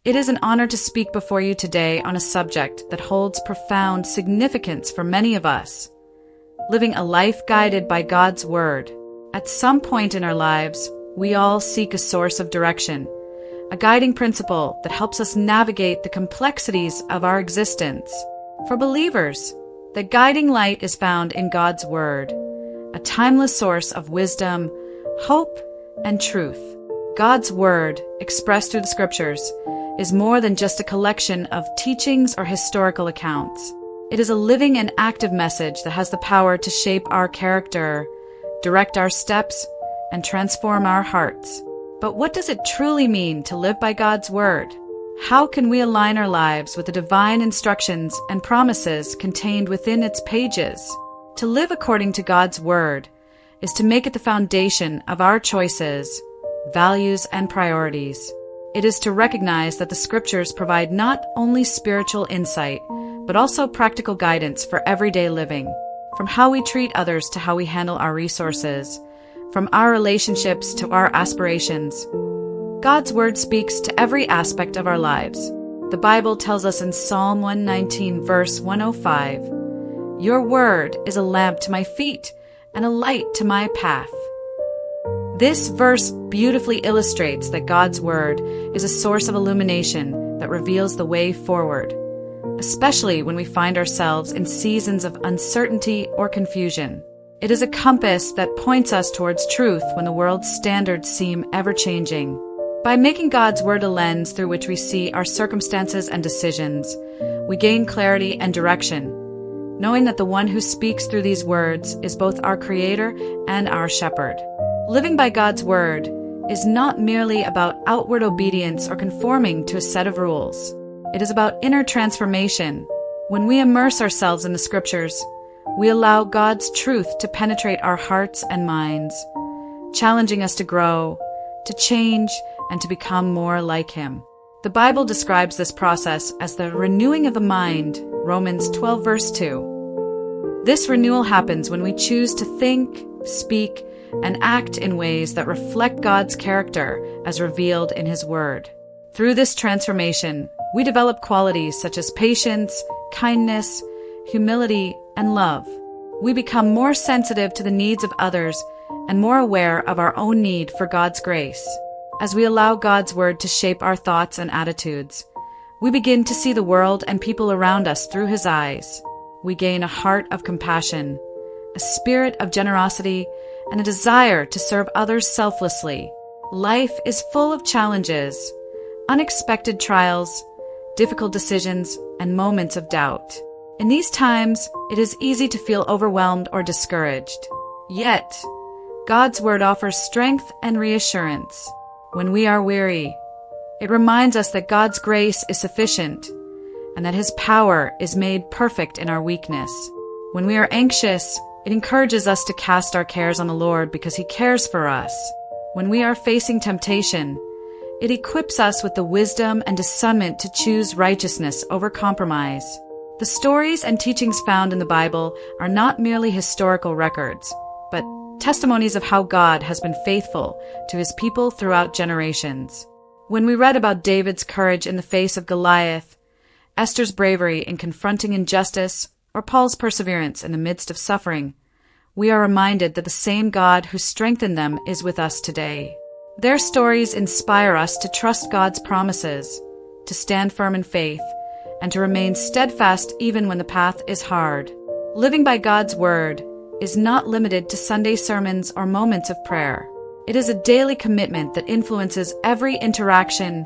It is an honor to speak before you today on a subject that holds profound significance for many of us: living a life guided by God's Word. At some point in our lives, we all seek a source of direction, a guiding principle that helps us navigate the complexities of our existence. For believers, the guiding light is found in God's Word, a timeless source of wisdom, hope, and truth. God's Word, expressed through the Scriptures, is more than just a collection of teachings or historical accounts. It is a living and active message that has the power to shape our character, direct our steps, and transform our hearts. But what does it truly mean to live by God's Word? How can we align our lives with the divine instructions and promises contained within its pages? To live according to God's Word is to make it the foundation of our choices, values, and priorities. It is to recognize that the Scriptures provide not only spiritual insight, but also practical guidance for everyday living. From how we treat others to how we handle our resources, from our relationships to our aspirations, God's Word speaks to every aspect of our lives. The Bible tells us in Psalm 119, verse 105, "Your word is a lamp to my feet and a light to my path." This verse beautifully illustrates that God's Word is a source of illumination that reveals the way forward, especially when we find ourselves in seasons of uncertainty or confusion. It is a compass that points us towards truth when the world's standards seem ever-changing. By making God's Word a lens through which we see our circumstances and decisions, we gain clarity and direction, knowing that the one who speaks through these words is both our Creator and our Shepherd. Living by God's Word is not merely about outward obedience or conforming to a set of rules. It is about inner transformation. When we immerse ourselves in the Scriptures, we allow God's truth to penetrate our hearts and minds, challenging us to grow, to change, and to become more like Him. The Bible describes this process as the renewing of the mind, Romans 12, verse 2. This renewal happens when we choose to think, speak, and act in ways that reflect God's character as revealed in His Word. Through this transformation, we develop qualities such as patience, kindness, humility, and love. We become more sensitive to the needs of others and more aware of our own need for God's grace. As we allow God's Word to shape our thoughts and attitudes, we begin to see the world and people around us through His eyes. We gain a heart of compassion, a spirit of generosity, and a desire to serve others selflessly. Life is full of challenges, unexpected trials, difficult decisions, and moments of doubt. In these times, it is easy to feel overwhelmed or discouraged. Yet, God's Word offers strength and reassurance. When we are weary, it reminds us that God's grace is sufficient and that His power is made perfect in our weakness. When we are anxious, it encourages us to cast our cares on the Lord because He cares for us. When we are facing temptation, it equips us with the wisdom and discernment to choose righteousness over compromise. The stories and teachings found in the Bible are not merely historical records, but testimonies of how God has been faithful to His people throughout generations. When we read about David's courage in the face of Goliath, Esther's bravery in confronting injustice, or Paul's perseverance in the midst of suffering, we are reminded that the same God who strengthened them is with us today. Their stories inspire us to trust God's promises, to stand firm in faith, and to remain steadfast even when the path is hard. Living by God's Word is not limited to Sunday sermons or moments of prayer. It is a daily commitment that influences every interaction,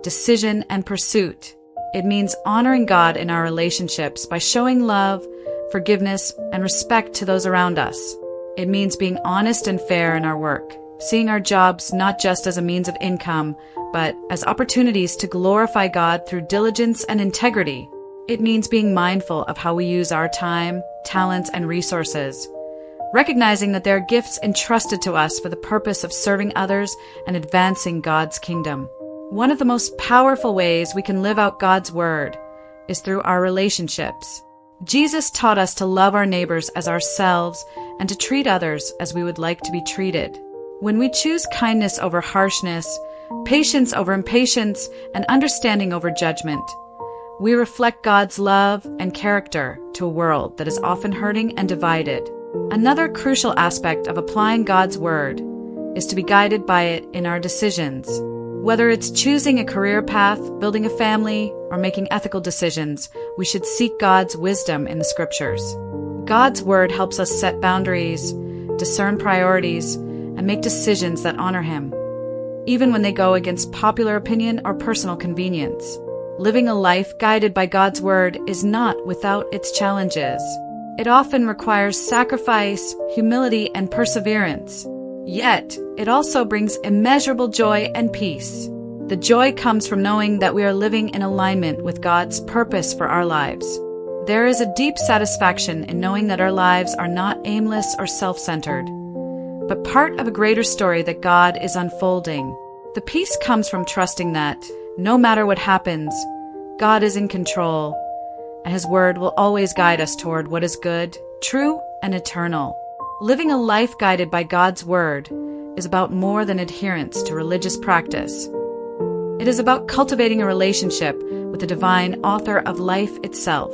decision, and pursuit. It means honoring God in our relationships by showing love, forgiveness, and respect to those around us. It means being honest and fair in our work, seeing our jobs not just as a means of income, but as opportunities to glorify God through diligence and integrity. It means being mindful of how we use our time, talents, and resources, recognizing that they are gifts entrusted to us for the purpose of serving others and advancing God's kingdom. One of the most powerful ways we can live out God's Word is through our relationships. Jesus taught us to love our neighbors as ourselves and to treat others as we would like to be treated. When we choose kindness over harshness, patience over impatience, and understanding over judgment. We reflect God's love and character to a world that is often hurting and divided. Another crucial aspect of applying God's Word is to be guided by it in our decisions. Whether it's choosing a career path, building a family, or making ethical decisions, we should seek God's wisdom in the Scriptures. God's Word helps us set boundaries, discern priorities, and make decisions that honor Him, even when they go against popular opinion or personal convenience. Living a life guided by God's Word is not without its challenges. It often requires sacrifice, humility, and perseverance. Yet, it also brings immeasurable joy and peace. The joy comes from knowing that we are living in alignment with God's purpose for our lives. There is a deep satisfaction in knowing that our lives are not aimless or self-centered, but part of a greater story that God is unfolding. The peace comes from trusting that, no matter what happens, God is in control, and His Word will always guide us toward what is good, true, and eternal. Living a life guided by God's Word is about more than adherence to religious practice. It is about cultivating a relationship with the divine author of life itself.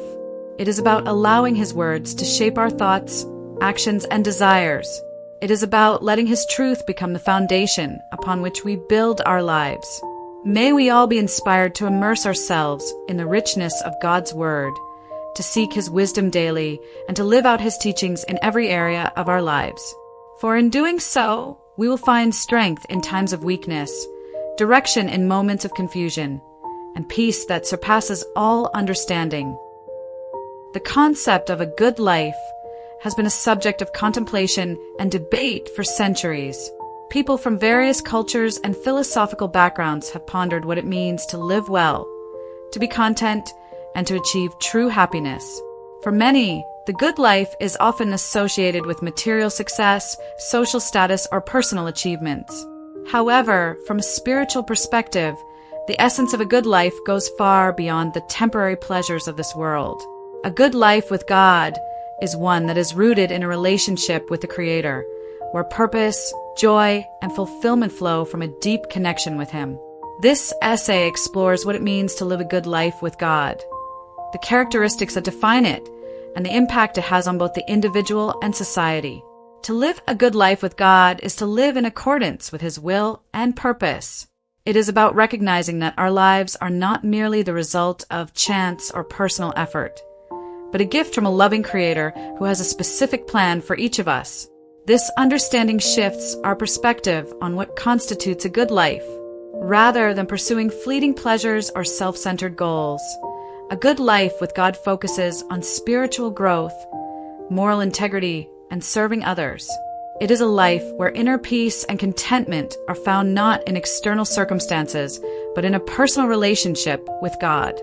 It is about allowing His words to shape our thoughts, actions, and desires. It is about letting His truth become the foundation upon which we build our lives. May we all be inspired to immerse ourselves in the richness of God's Word, to seek His wisdom daily, and to live out His teachings in every area of our lives. For in doing so, we will find strength in times of weakness, direction in moments of confusion, and peace that surpasses all understanding. The concept of a good life has been a subject of contemplation and debate for centuries. People from various cultures and philosophical backgrounds have pondered what it means to live well, to be content, and to achieve true happiness. For many, the good life is often associated with material success, social status, or personal achievements. However, from a spiritual perspective, the essence of a good life goes far beyond the temporary pleasures of this world. A good life with God is one that is rooted in a relationship with the Creator, where purpose, joy, and fulfillment flow from a deep connection with Him. This essay explores what it means to live a good life with God, the characteristics that define it, and the impact it has on both the individual and society. To live a good life with God is to live in accordance with His will and purpose. It is about recognizing that our lives are not merely the result of chance or personal effort, but a gift from a loving Creator who has a specific plan for each of us. This understanding shifts our perspective on what constitutes a good life. Rather than pursuing fleeting pleasures or self-centered goals, a good life with God focuses on spiritual growth, moral integrity, and serving others. It is a life where inner peace and contentment are found not in external circumstances, but in a personal relationship with God.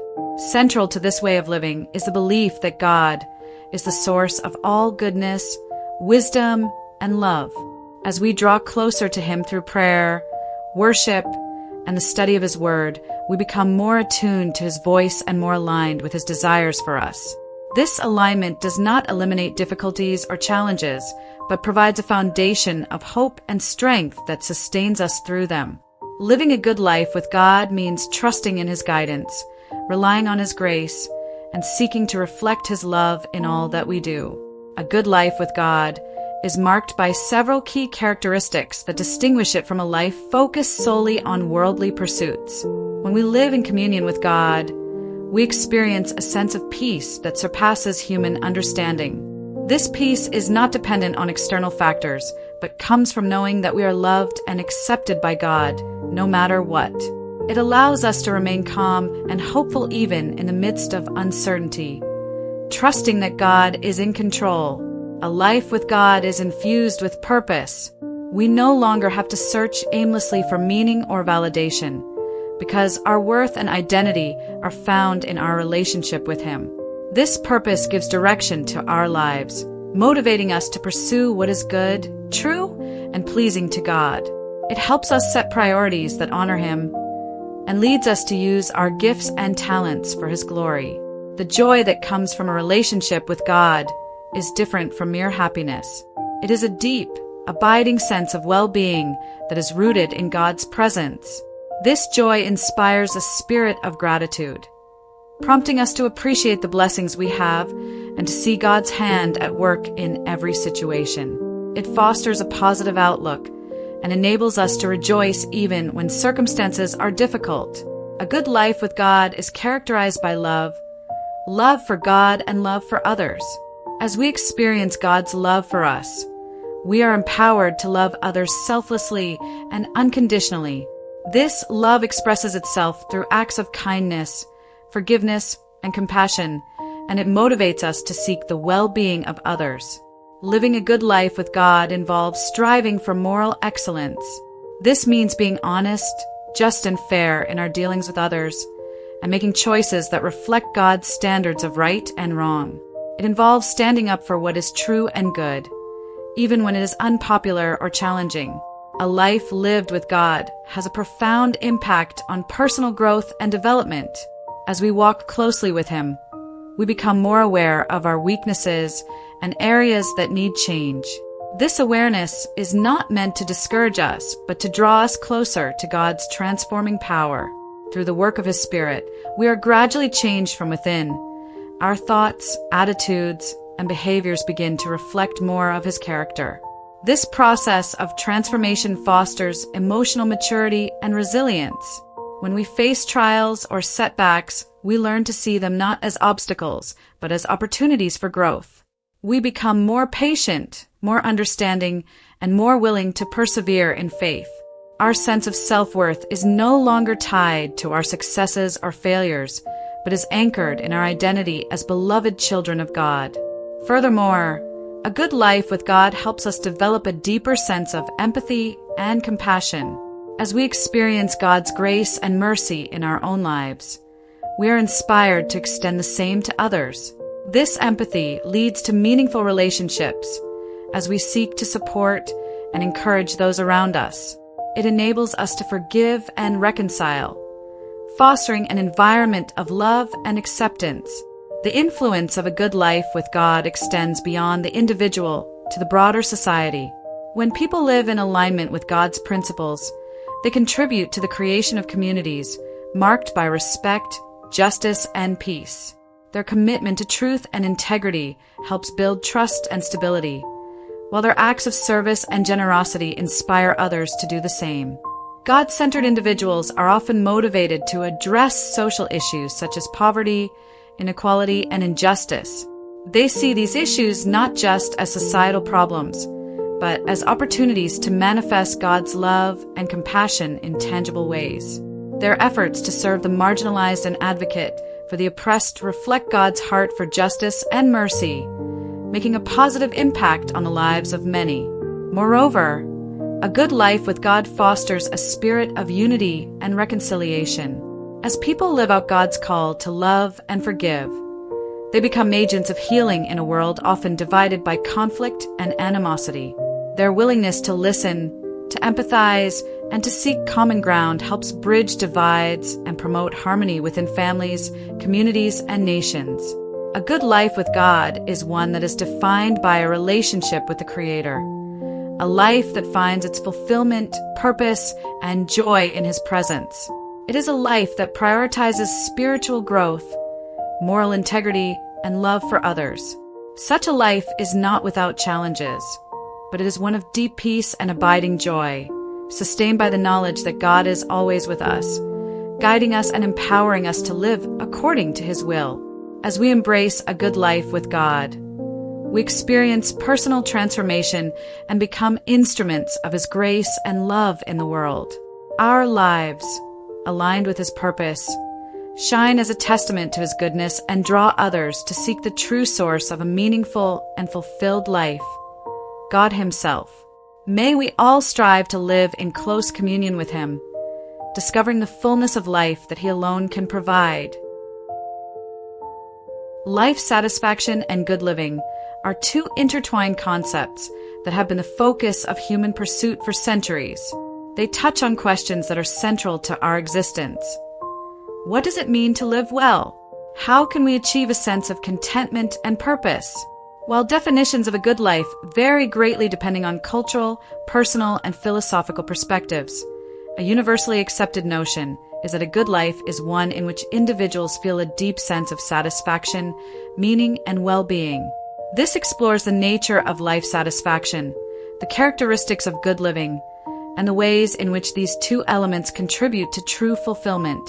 Central to this way of living is the belief that God is the source of all goodness, wisdom, and love. As we draw closer to Him through prayer, worship, and the study of His Word, we become more attuned to His voice and more aligned with His desires for us. This alignment does not eliminate difficulties or challenges, but provides a foundation of hope and strength that sustains us through them. Living a good life with God means trusting in His guidance, relying on His grace, and seeking to reflect His love in all that we do. A good life with God is marked by several key characteristics that distinguish it from a life focused solely on worldly pursuits. When we live in communion with God, we experience a sense of peace that surpasses human understanding. This peace is not dependent on external factors, but comes from knowing that we are loved and accepted by God, no matter what. It allows us to remain calm and hopeful even in the midst of uncertainty, trusting that God is in control. A life with God is infused with purpose. We no longer have to search aimlessly for meaning or validation, because our worth and identity are found in our relationship with Him. This purpose gives direction to our lives, motivating us to pursue what is good, true, and pleasing to God. It helps us set priorities that honor Him and leads us to use our gifts and talents for His glory. The joy that comes from a relationship with God is different from mere happiness. It is a deep, abiding sense of well-being that is rooted in God's presence. This joy inspires a spirit of gratitude, prompting us to appreciate the blessings we have and to see God's hand at work in every situation. It fosters a positive outlook and enables us to rejoice even when circumstances are difficult. A good life with God is characterized by love for God and love for others. As we experience God's love for us, we are empowered to love others selflessly and unconditionally. This love expresses itself through acts of kindness, forgiveness, and compassion, and it motivates us to seek the well-being of others. Living a good life with God involves striving for moral excellence. This means being honest, just, and fair in our dealings with others, and making choices that reflect God's standards of right and wrong. It involves standing up for what is true and good, even when it is unpopular or challenging. A life lived with God has a profound impact on personal growth and development. As we walk closely with Him, we become more aware of our weaknesses and areas that need change. This awareness is not meant to discourage us, but to draw us closer to God's transforming power. Through the work of His Spirit, we are gradually changed from within. Our thoughts, attitudes, and behaviors begin to reflect more of His character. This process of transformation fosters emotional maturity and resilience. When we face trials or setbacks, we learn to see them not as obstacles, but as opportunities for growth. We become more patient, more understanding, and more willing to persevere in faith. Our sense of self-worth is no longer tied to our successes or failures, but is anchored in our identity as beloved children of God. Furthermore, a good life with God helps us develop a deeper sense of empathy and compassion. As we experience God's grace and mercy in our own lives, we are inspired to extend the same to others. This empathy leads to meaningful relationships as we seek to support and encourage those around us. It enables us to forgive and reconcile, fostering an environment of love and acceptance. The influence of a good life with God extends beyond the individual to the broader society. When people live in alignment with God's principles, they contribute to the creation of communities marked by respect, justice, and peace. Their commitment to truth and integrity helps build trust and stability, while their acts of service and generosity inspire others to do the same. God-centered individuals are often motivated to address social issues such as poverty, inequality, and injustice. They see these issues not just as societal problems, but as opportunities to manifest God's love and compassion in tangible ways. Their efforts to serve the marginalized and advocate for the oppressed reflect God's heart for justice and mercy, making a positive impact on the lives of many. Moreover, a good life with God fosters a spirit of unity and reconciliation. As people live out God's call to love and forgive, they become agents of healing in a world often divided by conflict and animosity. Their willingness to listen, to empathize, and to seek common ground helps bridge divides and promote harmony within families, communities, and nations. A good life with God is one that is defined by a relationship with the Creator, a life that finds its fulfillment, purpose, and joy in His presence. It is a life that prioritizes spiritual growth, moral integrity, and love for others. Such a life is not without challenges, but it is one of deep peace and abiding joy, sustained by the knowledge that God is always with us, guiding us and empowering us to live according to His will. As we embrace a good life with God, we experience personal transformation and become instruments of His grace and love in the world. Our lives, aligned with His purpose, shine as a testament to His goodness and draw others to seek the true source of a meaningful and fulfilled life, God Himself. May we all strive to live in close communion with Him, discovering the fullness of life that He alone can provide. Life satisfaction and good living are two intertwined concepts that have been the focus of human pursuit for centuries. They touch on questions that are central to our existence. What does it mean to live well? How can we achieve a sense of contentment and purpose? While definitions of a good life vary greatly depending on cultural, personal, and philosophical perspectives, A universally accepted notion is that a good life is one in which individuals feel a deep sense of satisfaction, meaning, and well-being. This explores the nature of life satisfaction, the characteristics of good living, and the ways in which these two elements contribute to true fulfillment.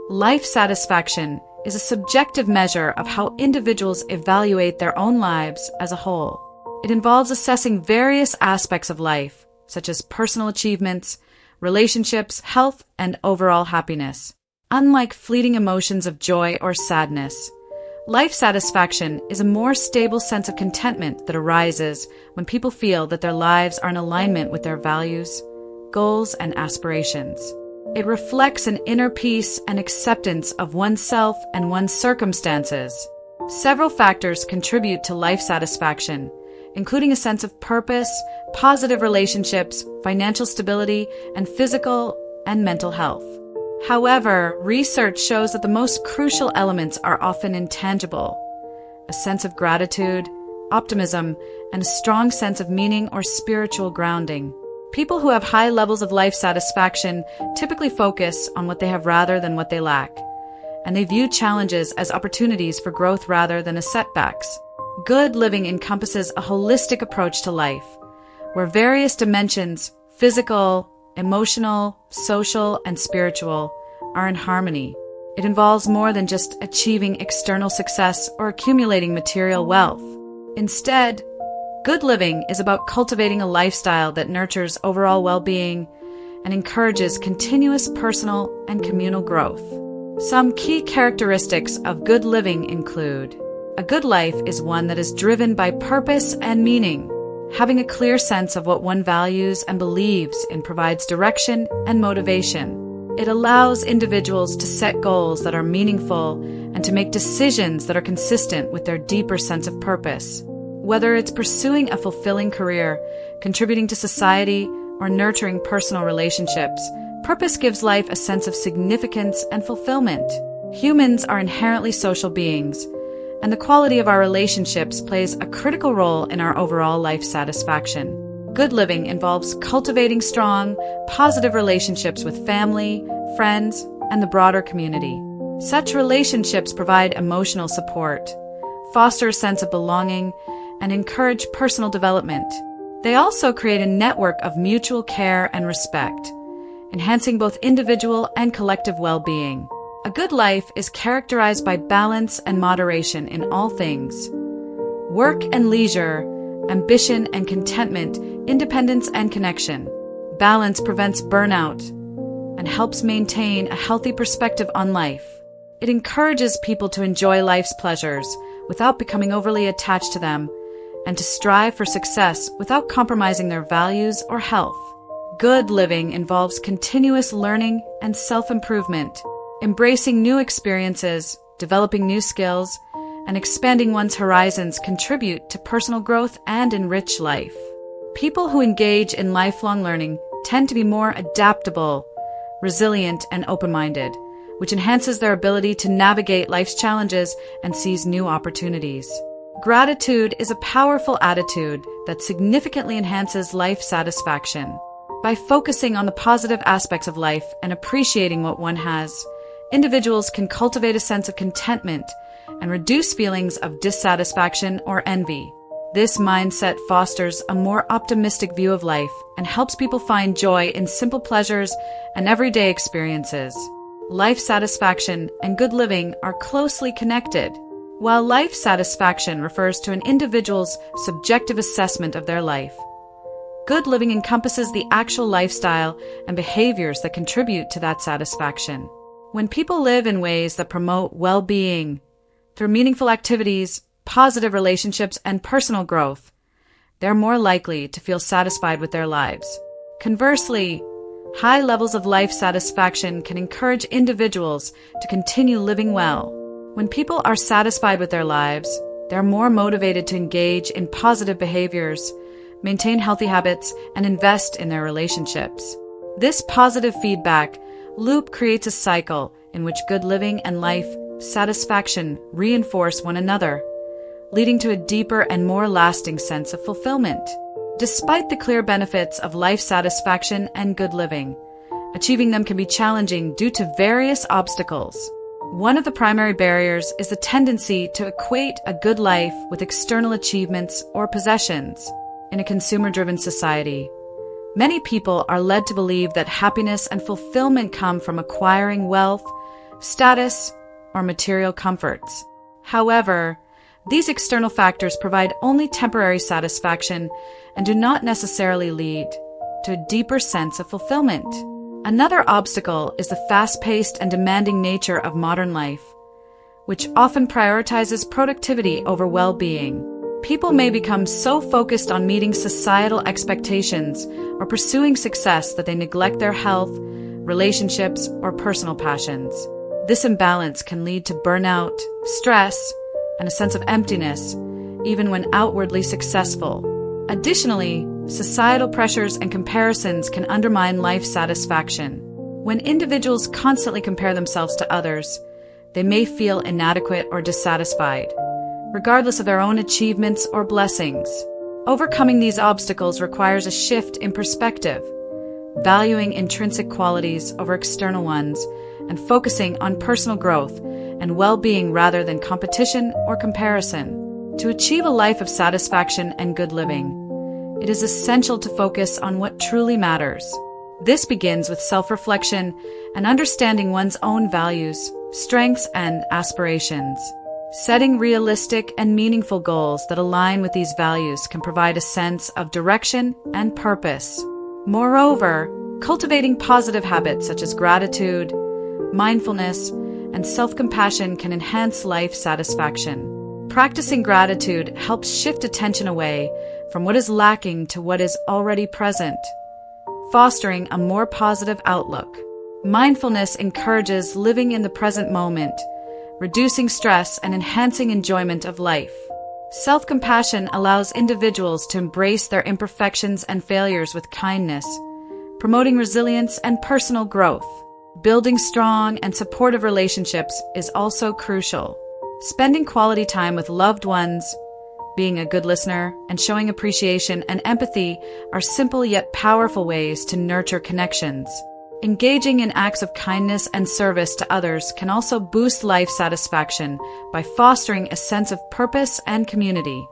Life satisfaction is a subjective measure of how individuals evaluate their own lives as a whole. It involves assessing various aspects of life, such as personal achievements, relationships, health, and overall happiness. Unlike fleeting emotions of joy or sadness, life satisfaction is a more stable sense of contentment that arises when people feel that their lives are in alignment with their values, goals, and aspirations. It reflects an inner peace and acceptance of oneself and one's circumstances. Several factors contribute to life satisfaction, including a sense of purpose, positive relationships, financial stability, and physical and mental health. However, research shows that the most crucial elements are often intangible. A sense of gratitude, optimism, and a strong sense of meaning or spiritual grounding. People who have high levels of life satisfaction typically focus on what they have rather than what they lack, and they view challenges as opportunities for growth rather than as setbacks. Good living encompasses a holistic approach to life, where various dimensions, physical, emotional, social, and spiritual, are in harmony. It involves more than just achieving external success or accumulating material wealth. Instead, good living is about cultivating a lifestyle that nurtures overall well-being and encourages continuous personal and communal growth. Some key characteristics of good living include: a good life is one that is driven by purpose and meaning. Having a clear sense of what one values and believes in provides direction and motivation. It allows individuals to set goals that are meaningful and to make decisions that are consistent with their deeper sense of purpose. Whether it's pursuing a fulfilling career, contributing to society, or nurturing personal relationships, purpose gives life a sense of significance and fulfillment. Humans are inherently social beings, and the quality of our relationships plays a critical role in our overall life satisfaction. Good living involves cultivating strong, positive relationships with family, friends, and the broader community. Such relationships provide emotional support, foster a sense of belonging, and encourage personal development. They also create a network of mutual care and respect, enhancing both individual and collective well-being. A good life is characterized by balance and moderation in all things: work and leisure, ambition and contentment, independence and connection. Balance prevents burnout and helps maintain a healthy perspective on life. It encourages people to enjoy life's pleasures without becoming overly attached to them, and to strive for success without compromising their values or health. Good living involves continuous learning and self-improvement. Embracing new experiences, developing new skills, and expanding one's horizons contribute to personal growth and enrich life. People who engage in lifelong learning tend to be more adaptable, resilient, and open-minded, which enhances their ability to navigate life's challenges and seize new opportunities. Gratitude is a powerful attitude that significantly enhances life satisfaction. By focusing on the positive aspects of life and appreciating what one has, individuals can cultivate a sense of contentment and reduce feelings of dissatisfaction or envy. This mindset fosters a more optimistic view of life and helps people find joy in simple pleasures and everyday experiences. Life satisfaction and good living are closely connected. While life satisfaction refers to an individual's subjective assessment of their life, good living encompasses the actual lifestyle and behaviors that contribute to that satisfaction. When people live in ways that promote well-being through meaningful activities, positive relationships, and personal growth, they're more likely to feel satisfied with their lives. Conversely, high levels of life satisfaction can encourage individuals to continue living well. When people are satisfied with their lives, they're more motivated to engage in positive behaviors, maintain healthy habits, and invest in their relationships. This positive feedback loop creates a cycle in which good living and life satisfaction reinforce one another, leading to a deeper and more lasting sense of fulfillment. Despite the clear benefits of life satisfaction and good living, achieving them can be challenging due to various obstacles. One of the primary barriers is the tendency to equate a good life with external achievements or possessions. In a consumer-driven society, many people are led to believe that happiness and fulfillment come from acquiring wealth, status, or material comforts. However, these external factors provide only temporary satisfaction and do not necessarily lead to a deeper sense of fulfillment. Another obstacle is the fast-paced and demanding nature of modern life, which often prioritizes productivity over well-being. People may become so focused on meeting societal expectations or pursuing success that they neglect their health, relationships, or personal passions. This imbalance can lead to burnout, stress, and a sense of emptiness, even when outwardly successful. Additionally, societal pressures and comparisons can undermine life satisfaction. When individuals constantly compare themselves to others, they may feel inadequate or dissatisfied, regardless of their own achievements or blessings. Overcoming these obstacles requires a shift in perspective, valuing intrinsic qualities over external ones, and focusing on personal growth and well-being rather than competition or comparison. To achieve a life of satisfaction and good living, it is essential to focus on what truly matters. This begins with self-reflection and understanding one's own values, strengths, and aspirations. Setting realistic and meaningful goals that align with these values can provide a sense of direction and purpose. Moreover, cultivating positive habits such as gratitude, mindfulness, and self-compassion can enhance life satisfaction. Practicing gratitude helps shift attention away from what is lacking to what is already present, fostering a more positive outlook. Mindfulness encourages living in the present moment, reducing stress and enhancing enjoyment of life. Self-compassion allows individuals to embrace their imperfections and failures with kindness, promoting resilience and personal growth. Building strong and supportive relationships is also crucial. Spending quality time with loved ones, being a good listener, and showing appreciation and empathy are simple yet powerful ways to nurture connections. Engaging in acts of kindness and service to others can also boost life satisfaction by fostering a sense of purpose and community.